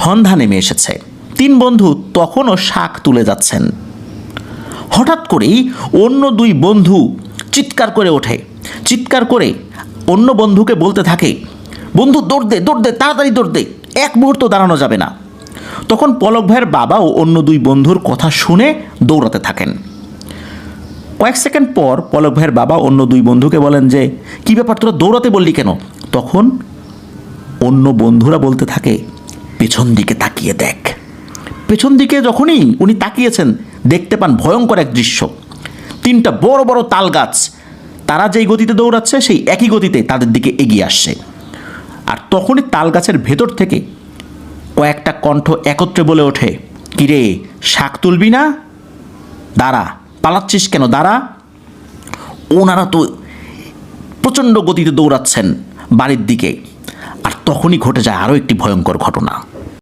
সন্ধ্যা নেমে এসেছে। 3 বন্ধু তখনও শাক তুলে যাচ্ছেন। হঠাৎ করেই অন্য 2 বন্ধু চিৎকার করে ওঠে। চিৎকার করে অন্য বন্ধুকে বলতে থাকে, বন্ধু দৌড় দে, দৌড় দে, তাড়াতাড়ি দৌড় দে, এক মুহূর্ত দাঁড়ানো যাবে না। তখন পলক ভাইয়ের বাবাও অন্য 2 বন্ধুর কথা শুনে দৌড়াতে থাকেন। কয়েক সেকেন্ড পর পলক ভাইয়ের বাবা অন্য 2 বন্ধুকে বলেন যে, কী ব্যাপার, তোরা দৌড়াতে বললি কেন? তখন অন্য বন্ধুরা বলতে থাকে, পেছন দিকে তাকিয়ে দেখ। পেছন দিকে যখনই উনি তাকিয়েছেন, দেখতে পান ভয়ঙ্কর এক দৃশ্য। 3টা বড় বড় তাল গাছ তারা যেই গতিতে দৌড়াচ্ছে সেই একই গতিতে তাদের দিকে এগিয়ে আসছে। আর তখনই তাল গাছের ভেতর থেকে কয়েকটা কণ্ঠ একত্রে বলে ওঠে, কিরে শাক তুলবি না? দাঁড়া, পালাচ্ছিস কেন? দাঁড়া। ওনারা তো প্রচণ্ড গতিতে দৌড়াচ্ছেন বাড়ির দিকে। আর তখনই ঘটে যায় আরও একটি ভয়ঙ্কর ঘটনা।